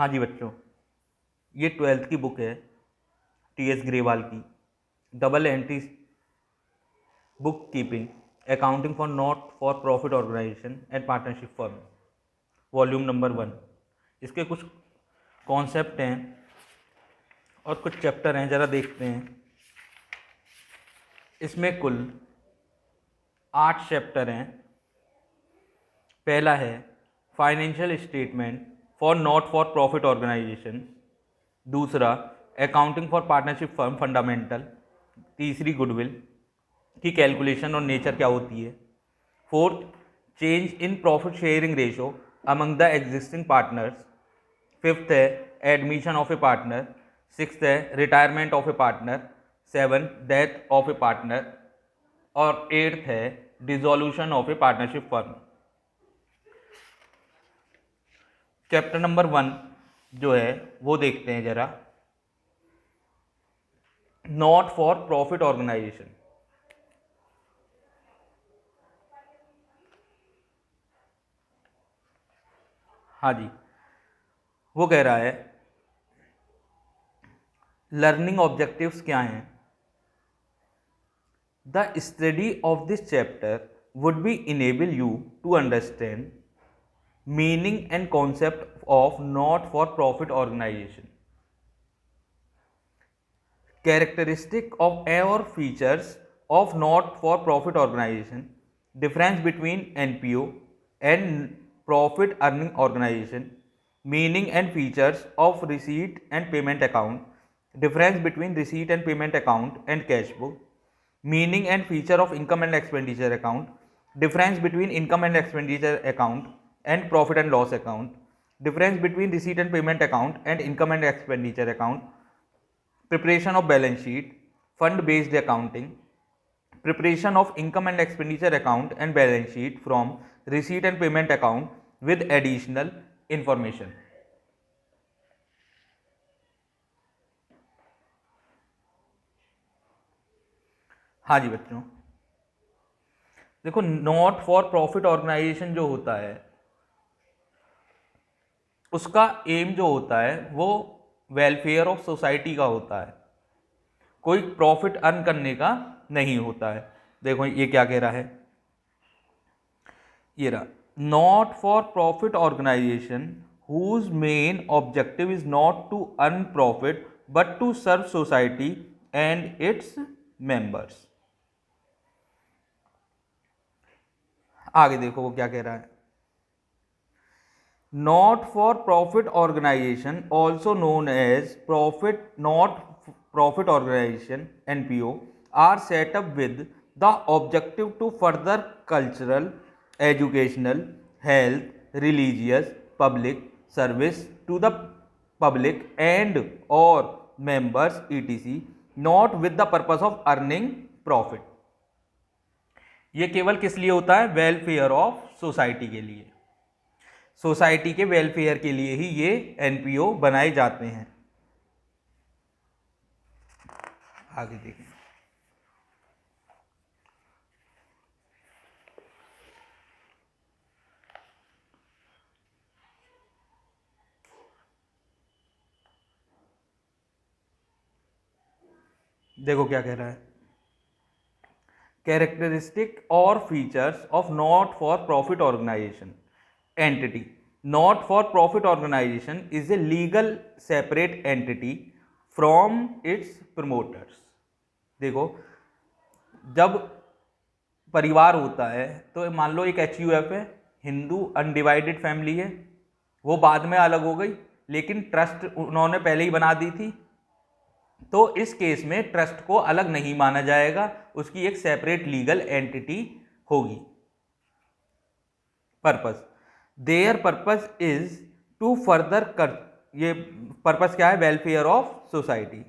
हाँ जी बच्चों, ये 12th की बुक है टी.एस. ग्रेवाल की, double entry book keeping accounting for not for profit organisation and partnership firm, volume number 1। इसके कुछ कॉन्सेप्ट हैं और कुछ चैप्टर हैं, ज़रा देखते हैं। इसमें कुल 8 चैप्टर हैं। पहला है financial statement for not for profit organisation, दूसरा accounting for partnership firm fundamental, तीसरी गुडविल की कैलकुलेशन और नेचर क्या होती है, fourth change in profit sharing ratio among the existing partners, fifth है admission of a partner, sixth है retirement of a partner, seven death of a partner और eighth है dissolution of a partnership firm. Chapter number 1 जो है वो देखते हैं जरा, नॉट फॉर प्रॉफिट ऑर्गेनाइजेशन। हाँ जी, वो कह रहा है लर्निंग ऑब्जेक्टिव्स क्या हैं। The study of this chapter would be enable you to understand meaning and concept of not for profit organisation, characteristic of or features of not for profit organization, difference between NPO and profit earning organization, meaning and features of receipt and payment account, difference between receipt and payment account and cash book, meaning and feature of income and expenditure account, difference between income and expenditure account and profit and loss account, difference between receipt and payment account and income and expenditure account, preparation of balance sheet, fund based accounting, preparation of income and expenditure account and balance sheet from receipt and payment account with additional information। हाँ जी बच्चों, देखो not for profit organisation जो होता है उसका M जो होता है वो वेलफेयर ऑफ सोसाइटी का होता है, कोई प्रॉफिट अर्न करने का नहीं होता है। देखो ये क्या कह रहा है, ये रहा, not for profit organisation whose main objective is not to earn profit but to serve society and its members. आगे देखो वो क्या कह रहा है, not for profit organisation also known as profit not profit organisation NPO are setup with the objective to further cultural, educational, health, religious, public service to the public and or members etc, not with the purpose of earning profit। ये केवल किस लिए होता है, welfare of society के लिए, society के welfare के लिए ही ये NPO बनाए जाते हैं। आगे देखें, देखो क्या कह रहा है, कैरेक्टरिस्टिक और features of not for profit organisation entity. Not for profit organisation is a legal separate entity from its promoters. देखो जब परिवार होता है तो मान लो एक HUF है, हिंदू अनडिवाइडेड फैमिली है, वो बाद में अलग हो गई लेकिन ट्रस्ट उन्होंने पहले ही बना दी थी, तो इस केस में ट्रस्ट को अलग नहीं माना जाएगा, उसकी एक सेपरेट लीगल एंटिटी होगी। Purpose, their purpose is to further कर, ये पर्पस क्या है, वेलफेयर ऑफ सोसाइटी,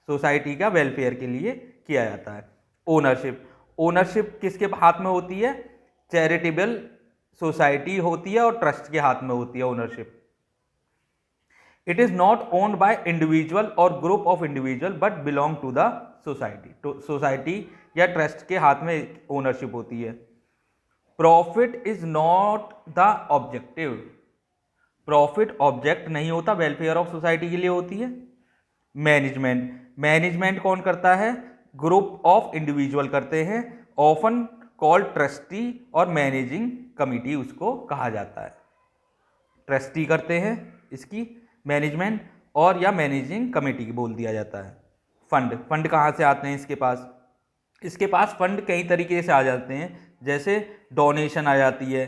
सोसाइटी का वेलफेयर के लिए किया जाता है। ओनरशिप, ओनरशिप किसके हाथ में होती है, चैरिटेबल सोसाइटी होती है और ट्रस्ट के हाथ में होती है ownership. It is not owned by individual और group of individual but belong to the society, तो सोसाइटी या ट्रस्ट के हाथ में ओनरशिप होती है। Profit is not the objective, profit object नहीं होता, वेलफेयर ऑफ सोसाइटी के लिए होती है। मैनेजमेंट, मैनेजमेंट कौन करता है? ग्रुप ऑफ इंडिविजुअल करते हैं, ऑफन कॉल्ड ट्रस्टी और मैनेजिंग कमिटी उसको कहा जाता है। ट्रस्टी करते हैं इसकी मैनेजमेंट, और या मैनेजिंग कमेटी बोल दिया जाता है। फंड, फंड कहाँ से आते हैं इसके पास? इसके पास फंड कई तरीके से आ जाते हैं, जैसे डोनेशन आ जाती है,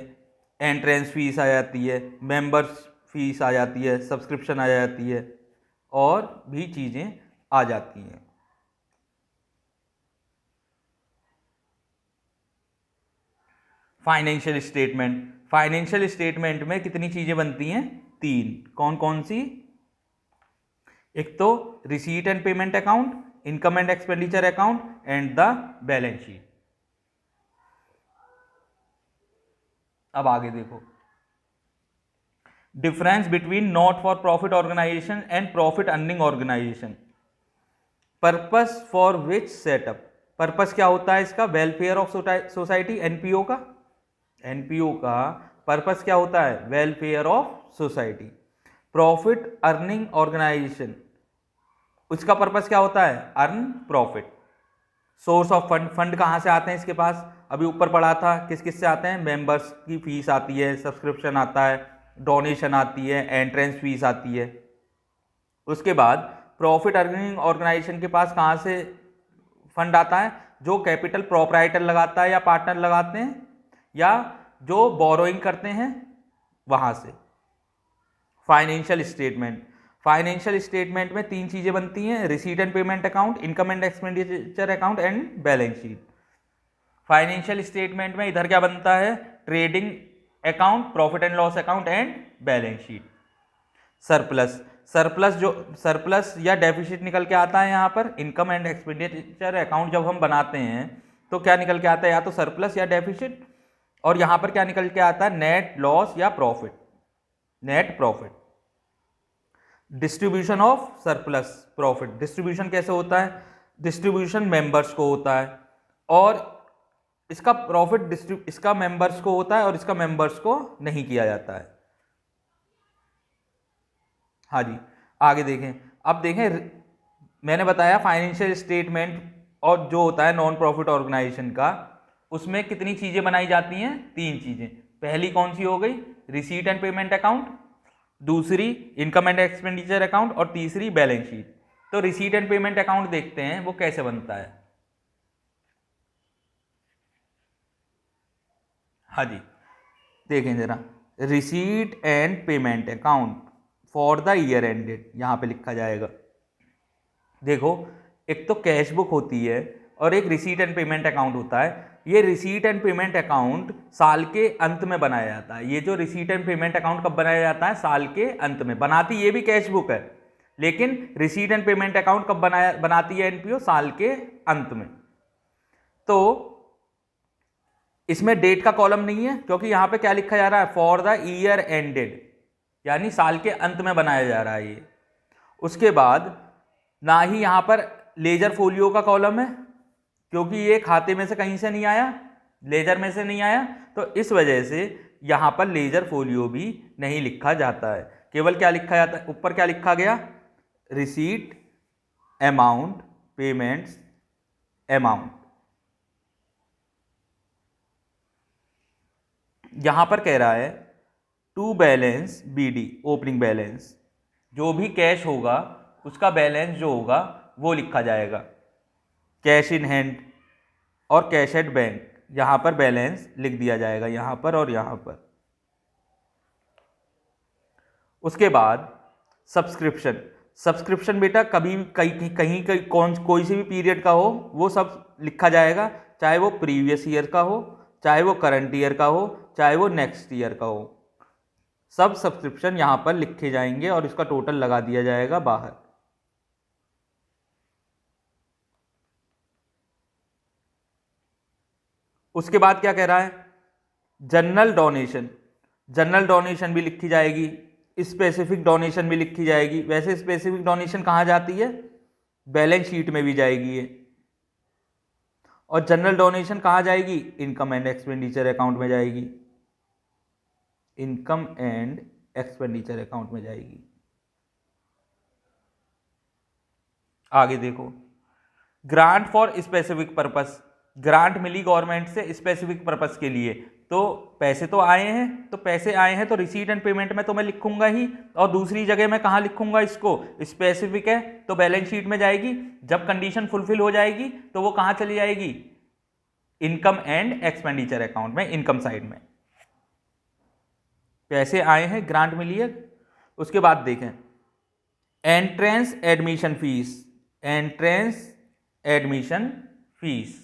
एंट्रेंस फीस आ जाती है, मेंबर्स फीस आ जाती है, सब्सक्रिप्शन आ जाती है, और भी चीज़ें आ जाती हैं। फाइनेंशियल स्टेटमेंट, फाइनेंशियल स्टेटमेंट में कितनी चीज़ें बनती हैं? 3। कौन कौन सी? एक तो receipt and payment account, income and expenditure account and the balance sheet. अब आगे देखो, difference between not for profit organisation and profit earning organisation. Purpose for which setup, purpose क्या होता है इसका? वेलफेयर ऑफ सोसाइटी, एनपीओ का, NPO का purpose क्या होता है? Welfare of society. Profit earning organisation, उसका पर्पस क्या होता है? Earn profit. Source of fund, fund कहाँ से आते हैं इसके पास? अभी ऊपर पढ़ा था, किस किस से आते हैं? मेंबर्स की फीस आती है, सब्सक्रिप्शन आता है, डोनेशन आती है, एंट्रेंस फीस आती है। उसके बाद प्रॉफिट अर्निंग ऑर्गेनाइजेशन के पास कहाँ से फंड आता है? जो कैपिटल प्रोपराइटर लगाता है या पार्टनर लगाते हैं, या जो बोरोइंग करते हैं, वहाँ से। फाइनेंशियल स्टेटमेंट, फाइनेंशियल स्टेटमेंट में 3 चीज़ें बनती हैं, receipt and payment account, income and expenditure account and balance sheet. Financial statement में इधर क्या बनता है? Trading account, profit and loss account and balance sheet. Surplus, surplus जो सरप्लस या डेफिसिट निकल के आता है यहाँ पर, इनकम एंड एक्सपेंडिचर अकाउंट जब हम बनाते हैं तो क्या निकल के आता है? या तो सरप्लस या डेफिसिट। और यहाँ पर क्या निकल के आता है? नेट लॉस या profit, net profit. Distribution of surplus profit, distribution कैसे होता है? डिस्ट्रीब्यूशन मेंबर्स को होता है, और इसका प्रॉफिट इसका मेंबर्स को होता है और इसका मेंबर्स को नहीं किया जाता है। हाँ जी, आगे देखें। अब देखें, मैंने बताया फाइनेंशियल स्टेटमेंट और जो होता है नॉन प्रॉफिट ऑर्गेनाइजेशन का, उसमें कितनी चीज़ें बनाई जाती हैं? 3 चीज़ें। पहली कौन सी हो गई? रिसीट एंड पेमेंट अकाउंट, दूसरी इनकम एंड एक्सपेंडिचर अकाउंट, और तीसरी बैलेंस शीट। तो रिसीट एंड पेमेंट अकाउंट देखते हैं वो कैसे बनता है। हाँ जी, देखें जरा, receipt and payment account for the year ended, यहाँ पे लिखा जाएगा। देखो, एक तो कैश बुक होती है और एक रिसीट एंड पेमेंट अकाउंट होता है। ये रिसीट एंड पेमेंट अकाउंट साल के अंत में बनाया जाता है। ये जो रिसीट एंड पेमेंट अकाउंट कब बनाया जाता है? साल के अंत में। बनाती ये भी कैश बुक है, लेकिन रिसीट एंड पेमेंट अकाउंट कब बनाती है एनपीओ? साल के अंत में। तो इसमें डेट का कॉलम नहीं है, क्योंकि यहां पे क्या लिखा जा रहा है? फॉर द ईयर एंडेड, यानी साल के अंत में बनाया जा रहा है ये। उसके बाद ना ही यहां पर लेजर फोलियो का कॉलम है, क्योंकि ये खाते में से कहीं से नहीं आया, लेजर में से नहीं आया, तो इस वजह से यहां पर लेजर फोलियो भी नहीं लिखा जाता है। केवल क्या लिखा जाता है? ऊपर क्या लिखा गया? Receipt amount, payments amount. यहां पर कह रहा है to balance BD, opening balance, जो भी कैश होगा उसका बैलेंस जो होगा वो लिखा जाएगा। कैश इन हैंड और कैश एट बैंक, यहां पर बैलेंस लिख दिया जाएगा, यहां पर और यहां पर। उसके बाद सब्सक्रिप्शन, सब्सक्रिप्शन बेटा कभी कहीं कहीं कहीं कौन कोई से भी पीरियड का हो वो सब लिखा जाएगा, चाहे वो प्रीवियस ईयर का हो, चाहे वो करंट ईयर का हो, चाहे वो नेक्स्ट ईयर का हो। सब सब्सक्रिप्शन यहां पर लिखे जाएंगे और इसका टोटल लगा दिया जाएगा बाहर। उसके बाद क्या कह रहा है? जनरल डोनेशन, जनरल डोनेशन भी लिखी जाएगी, स्पेसिफिक डोनेशन भी लिखी जाएगी। वैसे स्पेसिफिक डोनेशन कहाँ जाती है? बैलेंस शीट में भी जाएगी ये। और जनरल डोनेशन कहाँ जाएगी? इनकम एंड एक्सपेंडिचर अकाउंट में जाएगी। इनकम एंड एक्सपेंडिचर अकाउंट में जाएगी। आगे देखो, grant for specific purpose, grant मिली गवर्नमेंट से स्पेसिफिक पर्पस के लिए, तो पैसे तो आए हैं, तो पैसे आए हैं तो रिसीट एंड पेमेंट में तो मैं लिखूंगा ही, और दूसरी जगह मैं कहाँ लिखूंगा इसको, स्पेसिफिक है तो बैलेंस शीट में जाएगी। जब कंडीशन फुलफिल हो जाएगी तो वो कहाँ चली जाएगी, इनकम एंड एक्सपेंडिचर अकाउंट में, इनकम साइड में। पैसे आए हैं, ग्रांट मिली है। उसके बाद देखें entrance admission fees, entrance admission fees,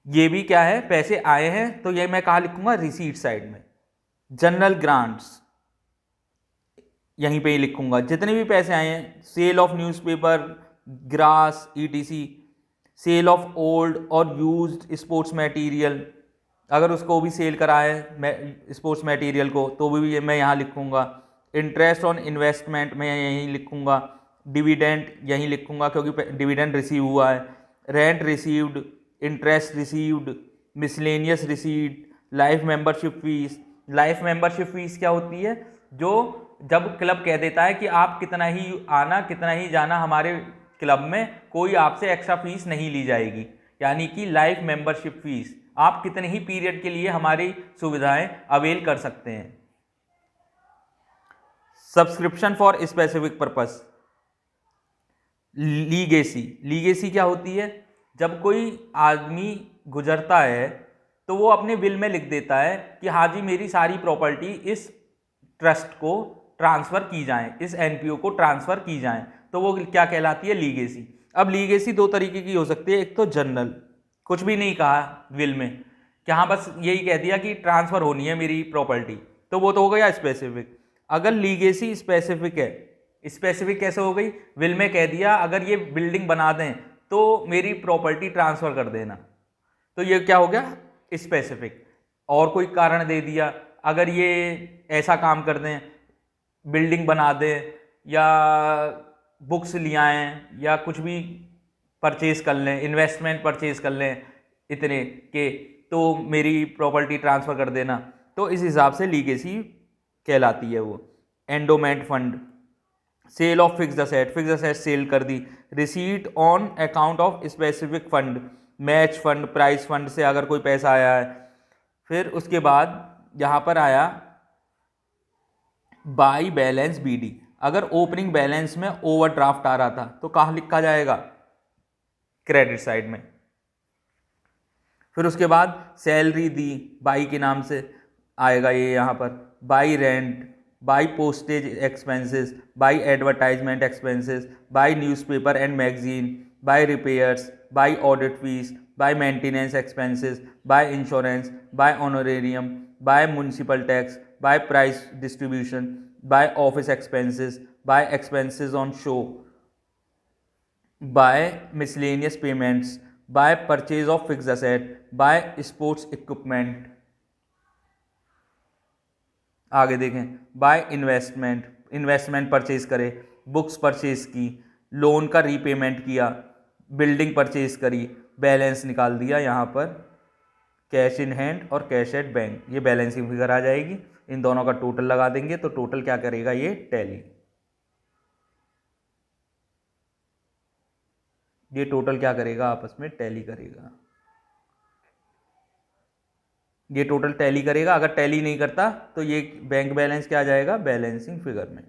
ये भी क्या है, पैसे आए हैं तो ये मैं कहाँ लिखूंगा, रिसीट साइड में। जनरल ग्रांट्स यहीं पे ही लिखूंगा, जितने भी पैसे आए हैं, sale of newspaper, grass, ETC, sale of old और यूज्ड स्पोर्ट्स मटेरियल, अगर उसको भी सेल करा है स्पोर्ट्स मटेरियल को तो भी मैं यहाँ लिखूंगा। इंटरेस्ट ऑन इन्वेस्टमेंट मैं यहीं लिखूंगा। डिविडेंड यहीं लिखूंगा क्योंकि डिविडेंड रिसीव हुआ है। Rent received, interest received, miscellaneous receipt, life membership fees. Life membership fees क्या होती है, जो जब क्लब कह देता है कि आप कितना ही आना कितना ही जाना हमारे क्लब में, कोई आपसे एक्स्ट्रा फीस नहीं ली जाएगी, यानी कि लाइफ मेंबरशिप फीस, आप कितने ही पीरियड के लिए हमारी सुविधाएं अवेल कर सकते हैं। Subscription for specific purpose, legacy, legacy क्या होती है, जब कोई आदमी गुजरता है तो वो अपने विल में लिख देता है कि हाँ जी मेरी सारी प्रॉपर्टी इस ट्रस्ट को ट्रांसफ़र की जाए, इस एनपीओ को ट्रांसफ़र की जाए, तो वो क्या कहलाती है, लीगेसी। अब लीगेसी दो तरीके की हो सकती है, एक तो जनरल, कुछ भी नहीं कहा विल में, कि हाँ बस यही कह दिया कि ट्रांसफ़र होनी है मेरी प्रॉपर्टी, तो वो तो हो गया स्पेसिफिक। अगर लीगेसी स्पेसिफिक है, स्पेसिफिक कैसे हो गई, विल में कह दिया अगर ये बिल्डिंग बना दें तो मेरी प्रॉपर्टी ट्रांसफ़र कर देना, तो ये क्या हो गया, स्पेसिफिक। और कोई कारण दे दिया, अगर ये ऐसा काम कर दें, बिल्डिंग बना दें या बुक्स ले आएँ या कुछ भी परचेज कर लें, इन्वेस्टमेंट परचेज कर लें इतने के, तो मेरी प्रॉपर्टी ट्रांसफ़र कर देना, तो इस हिसाब से लीगेसी कहलाती है वो। Endowment fund, sale of fixed asset, fixed asset sale कर दी। Receipt on account of specific fund, match fund, prize fund से अगर कोई पैसा आया है। फिर उसके बाद यहाँ पर आया बाई बैलेंस बीडी, अगर ओपनिंग बैलेंस में ओवरड्राफ्ट आ रहा था तो कहाँ लिखा जाएगा, क्रेडिट साइड में। फिर उसके बाद सैलरी दी, बाई के नाम से आएगा ये यहाँ पर, by rent, by postage expenses, by advertisement expenses, by newspaper and magazine, by repairs, by audit fees, by maintenance expenses, by insurance, by honorarium, by municipal tax, by price distribution, by office expenses, by expenses on show, by miscellaneous payments, by purchase of fixed asset, by sports equipment. आगे देखें, by investment, investment purchase करे, books purchase की, loan का repayment किया, building purchase करी, balance निकाल दिया यहाँ पर, कैश इन हैंड और कैश एट बैंक, ये बैलेंसिंग फिगर आ जाएगी। इन दोनों का टोटल लगा देंगे तो टोटल क्या करेगा, ये टैली, ये टोटल क्या करेगा, आपस में टैली करेगा, ये टोटल टैली करेगा। अगर टैली नहीं करता तो ये बैंक बैलेंस क्या आ जाएगा, बैलेंसिंग फिगर में।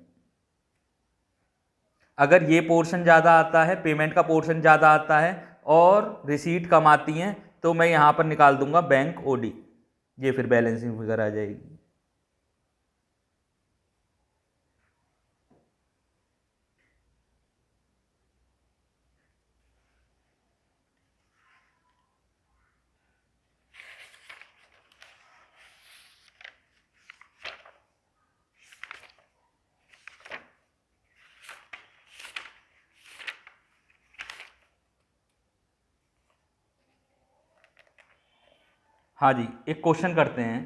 अगर ये पोर्शन ज़्यादा आता है, पेमेंट का पोर्शन ज़्यादा आता है और रिसीट कम आती हैं, तो मैं यहाँ पर निकाल दूंगा बैंक ओडी, ये फिर बैलेंसिंग फिगर आ जाएगी। हाँ जी, एक क्वेश्चन करते हैं,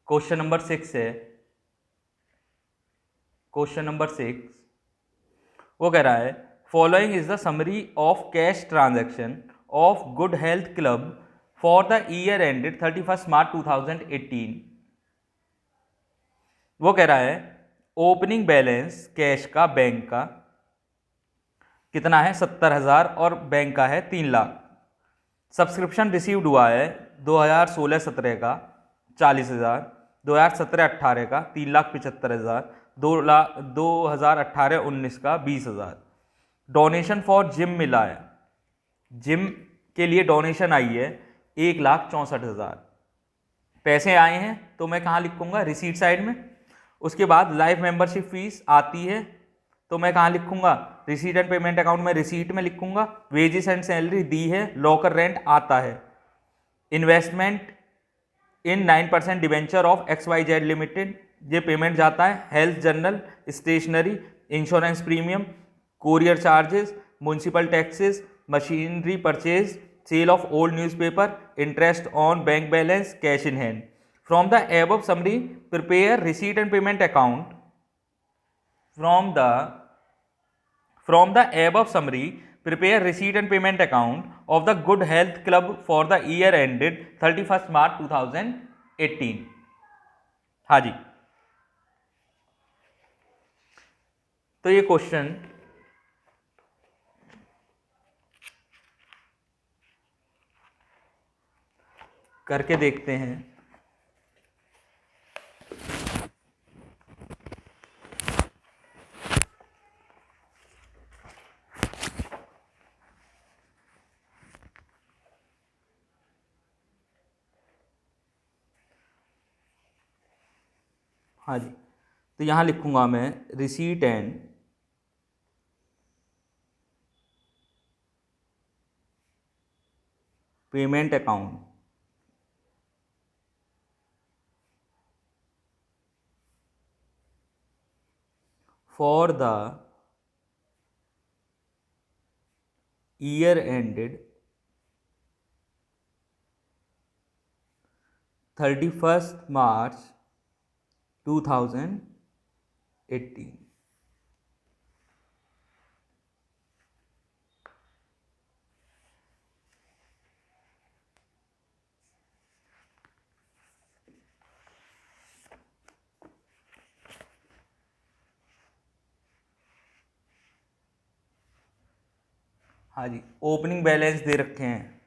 क्वेश्चन नंबर 6 है, क्वेश्चन नंबर 6 वो कह रहा है following is the summary of cash transaction of good health club for the year ended 31 मार्च 2018। वो कह रहा है ओपनिंग बैलेंस कैश का बैंक का कितना है 70,000 और बैंक का है 3 लाख। सब्सक्रिप्शन रिसीव्ड हुआ है 2016-17 का 40,000, 2017-18 का 3,75,000, 2018-19 का 20,000। डोनेशन फॉर जिम मिला है, जिम के लिए डोनेशन आई है 1,64,000। पैसे आए हैं तो मैं कहाँ लिखूंगा, रिसीट साइड में। उसके बाद लाइफ मेंबरशिप फीस आती है तो मैं कहाँ लिखूंगा, रिसीट एंड पेमेंट अकाउंट में रिसीट में लिखूंगा। वेजेस एंड सैलरी दी है, लॉकर रेंट आता है। Investment in 9% debenture of XYZ limited, ये पेमेंट जाता है। Health general, stationery, insurance premium, courier charges, municipal taxes, machinery purchase, sale of old newspaper, interest on bank balance, cash in hand. From the above summary prepare receipt and payment account from the above summary prepare receipt and payment account of the Good Health Club for the year ended 31st March 2018। हाँ जी, तो ये question करके देखते हैं। हाँ जी, तो यहाँ लिखूंगा मैं receipt and payment account for the year ended 31st March 2018। हाँ जी, ओपनिंग बैलेंस दे रखे हैं।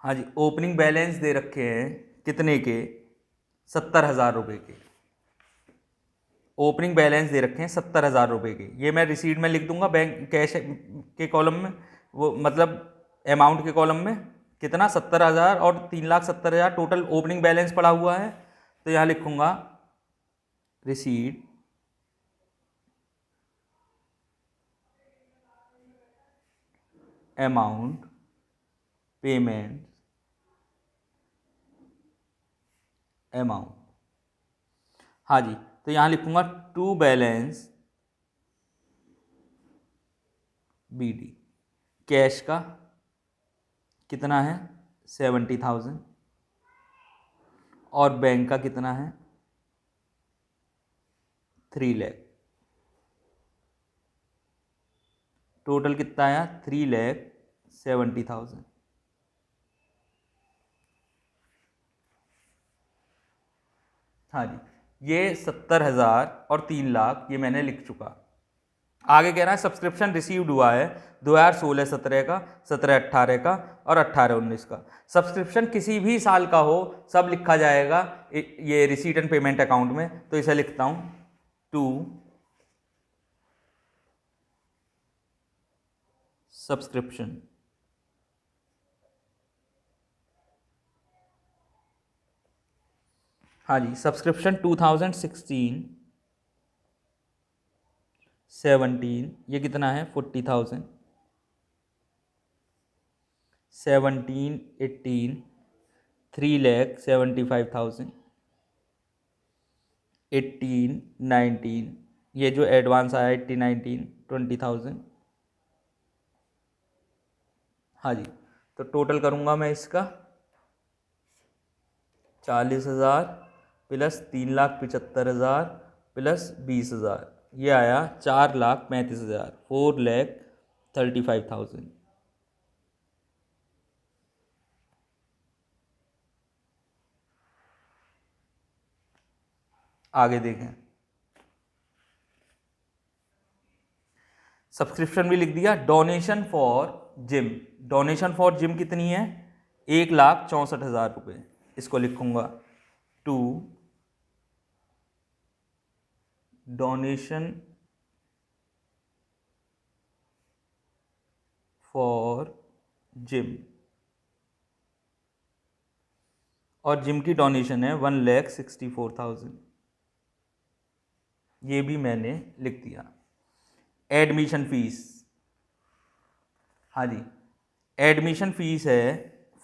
हाँ जी, ओपनिंग बैलेंस दे रखे हैं कितने के, 70,000 रुपये के। ओपनिंग बैलेंस दे रखे हैं 70,000 रुपये के। ये मैं रिसीट में लिख दूंगा, बैंक कैश के कॉलम में, वो मतलब अमाउंट के कॉलम में कितना 70,000 और 3,70,000 टोटल ओपनिंग बैलेंस पड़ा हुआ है। तो यहाँ लिखूंगा रिसीट अमाउंट पेमेंट अमाउंट। हाँ जी, तो यहाँ लिखूंगा टू बैलेंस BD। कैश का कितना है 70,000 और बैंक का कितना है 3 लाख। टोटल कितना आया 3,70,000। हाँ जी, ये 70,000 और 3 लाख ये मैंने लिख चुका। आगे कह रहा है सब्सक्रिप्शन रिसीव्ड हुआ है 2016-17 का, 17-18 का और 18-19 का। सब्सक्रिप्शन किसी भी साल का हो सब लिखा जाएगा ये रिसीट एंड पेमेंट अकाउंट में। तो इसे लिखता हूं टू सब्सक्रिप्शन। हाँ जी, सब्सक्रिप्शन 2016-17 ये कितना है 40,000, 17-18 3,75,000, 18-19 ये जो एडवांस आया 18-19 20,000। हाँ जी, तो टोटल करूँगा मैं इसका 40,000 प्लस 3,75,000 प्लस 20,000, ये आया 4,35,000, 4,35,000। आगे देखें, सब्सक्रिप्शन भी लिख दिया। Donation for gym, donation for gym कितनी है? 1,64,000 रुपये। इसको लिखूंगा टू डोनेशन फॉर जिम, और जिम की डोनेशन है 1,64,000, ये भी मैंने लिख दिया। एडमिशन फीस, हाँ जी, एडमिशन फीस है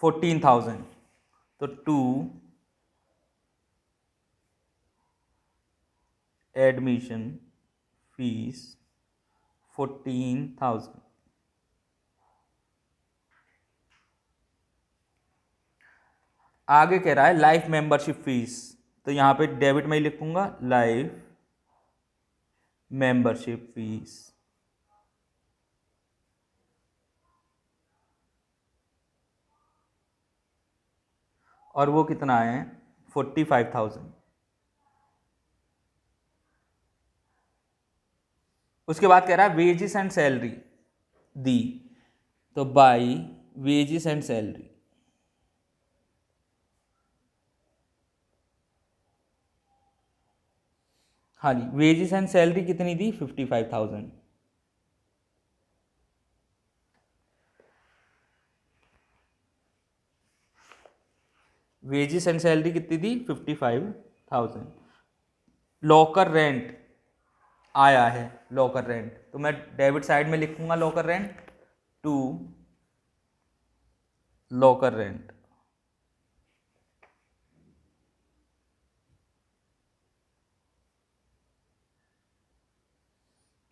14,000, तो टू एडमिशन फीस 14,000। आगे कह रहा है लाइफ मेंबरशिप फीस, तो यहाँ पे डेबिट में ही लिखूंगा लाइफ मेंबरशिप फीस, और वो कितना है? 45,000। उसके बाद कह रहा है वेजेस एंड सैलरी दी, तो बाई वेजेस एंड सैलरी, हाँ जी, वेजेस एंड सैलरी कितनी दी? 55,000। वेजेस एंड सैलरी कितनी दी? 55,000। लॉकर रेंट आया है, लॉकर रेंट, तो मैं डेबिट साइड में लिखूंगा locker rent to locker rent,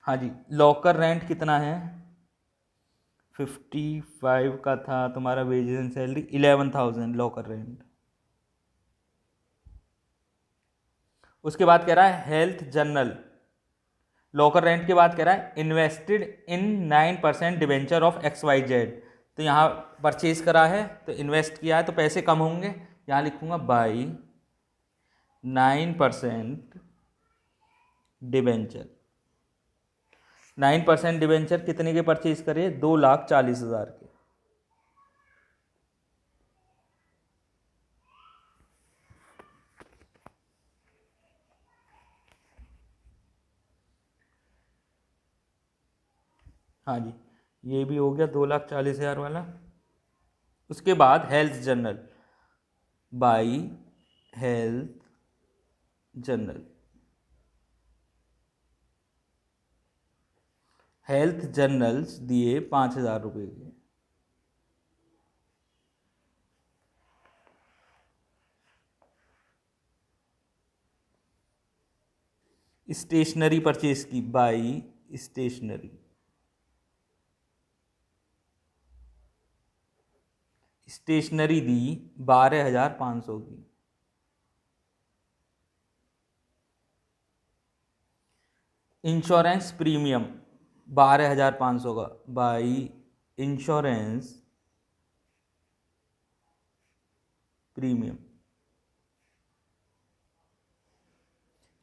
हाँ जी, लॉकर रेंट कितना है? 55 का था तुम्हारा wages and salary, 11,000 locker rent. उसके बाद कह रहा है हेल्थ जनरल, लॉकर रेंट के बाद कह रहा है invested in 9% debenture of XYZ, तो यहाँ परचेज करा है तो इन्वेस्ट किया है तो पैसे कम होंगे, यहाँ लिखूंगा बाई 9% डिवेंचर। 9% डिवेंचर कितने के परचेज करे? 2,40,000 के। हाँ जी, ये भी हो गया 2,40,000 वाला। उसके बाद health general by health general, health generals दिए 5,000 रुपये के। स्टेशनरी परचेज की बाई स्टेशनरी, स्टेशनरी दी 12,500 की। इंश्योरेंस प्रीमियम 12,500 का by insurance premium.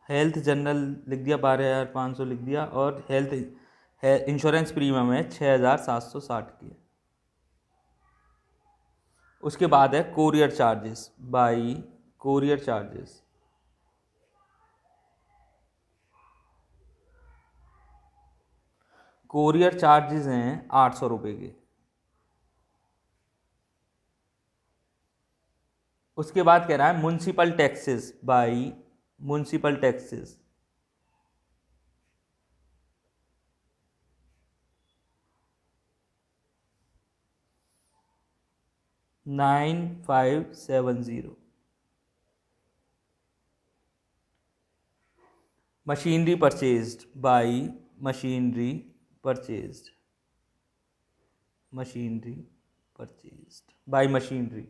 Health general लिख दिया 12,500 लिख दिया, और हेल्थ इंश्योरेंस प्रीमियम है 6,760 की। उसके बाद है courier charges by courier charges, courier charges हैं 800 रुपये के। उसके बाद कह रहा है municipal taxes by municipal taxes, 9,570। Machinery purchased by machinery purchased, machinery purchased by machinery,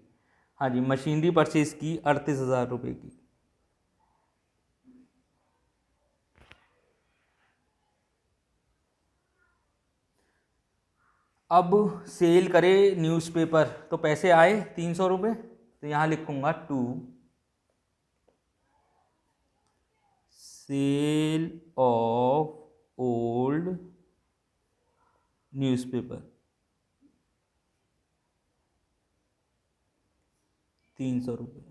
हाँ जी, मशीनरी परचेज की 38,000 रुपये की। अब सेल करे न्यूज़पेपर, तो पैसे आए 300 रुपये, तो यहाँ लिखूंगा to sale of old newspaper 300 रुपये।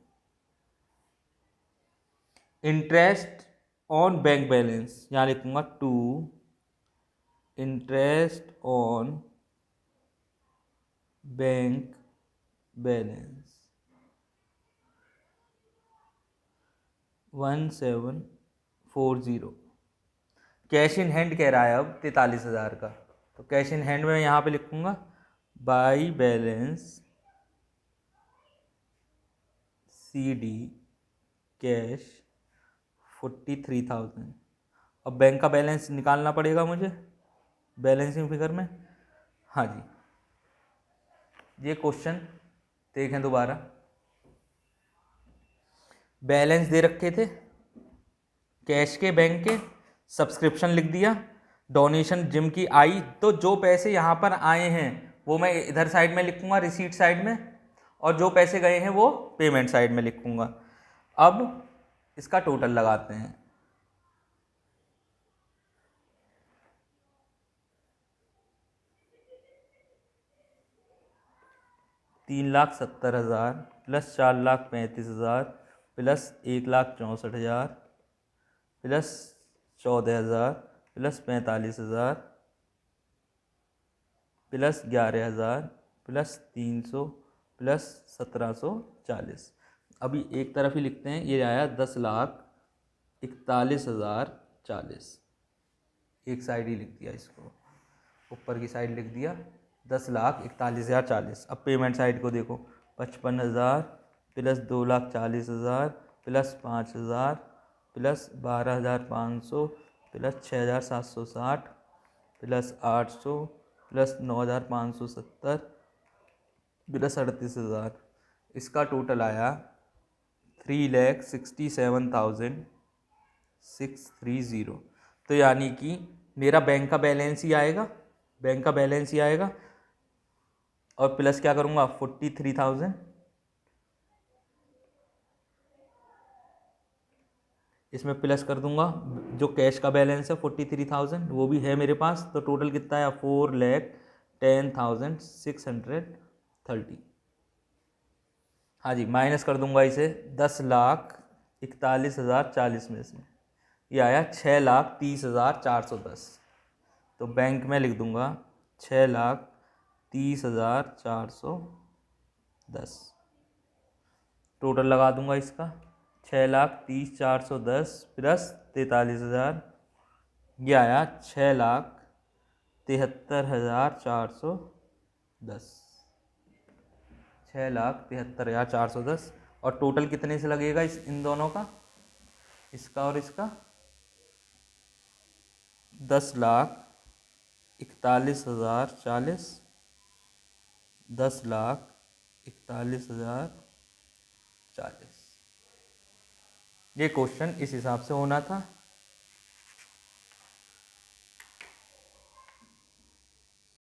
इंटरेस्ट ऑन बैंक बैलेंस यहाँ लिखूंगा 2, interest on bank balance 1740। Cash in hand कह रहा है अब 43,000 का, तो कैश इन हैंड में यहाँ पे लिखूंगा बाई बैलेंस CD कैश 43,000। अब बैंक का बैलेंस निकालना पड़ेगा मुझे बैलेंसिंग फिगर में। हाँ जी, ये क्वेश्चन देखें दोबारा। बैलेंस दे रखे थे कैश के, बैंक के, सब्सक्रिप्शन लिख दिया, डोनेशन जिम की आई, तो जो पैसे यहाँ पर आए हैं वो मैं इधर साइड में लिखूंगा रिसीट साइड में, और जो पैसे गए हैं वो पेमेंट साइड में लिखूंगा। अब इसका टोटल लगाते हैं। $3,70,000 plus 4,35,000 plus 1,64,000 plus 14,000 plus 45,000 plus 11,000 plus 300 plus 1,740। अभी एक तरफ ही लिखते हैं, ये आया 10,41,040। एक साइड ही लिख दिया, इसको ऊपर की साइड लिख दिया 10,41,040। अब पेमेंट साइड को देखो, 55,000 plus 2,40,000 plus 5,000 plus 12,500 plus 6,760 plus 800 plus 9,570 plus 38,000। इसका टोटल आया 3,67,630। तो यानी कि मेरा बैंक का बैलेंस ही आएगा, बैंक का बैलेंस ही आएगा, और प्लस क्या करूँगा 43,000, इसमें प्लस कर दूंगा जो कैश का बैलेंस है 43,000 वो भी है मेरे पास, तो टोटल कितना है 4,10,630। हाँ जी, माइनस कर दूंगा इसे 10,41,040 में से, ये आया 6,30,410। तो बैंक में लिख दूंगा 6,30,410। टोटल लगा दूंगा इसका 6,30,410 प्लस 43,000, ये आया 6,73,410। 6,73,410। और टोटल कितने से लगेगा इन दोनों का, इसका और इसका, 10,41,040, 10,41,040। ये क्वेश्चन इस हिसाब से होना था।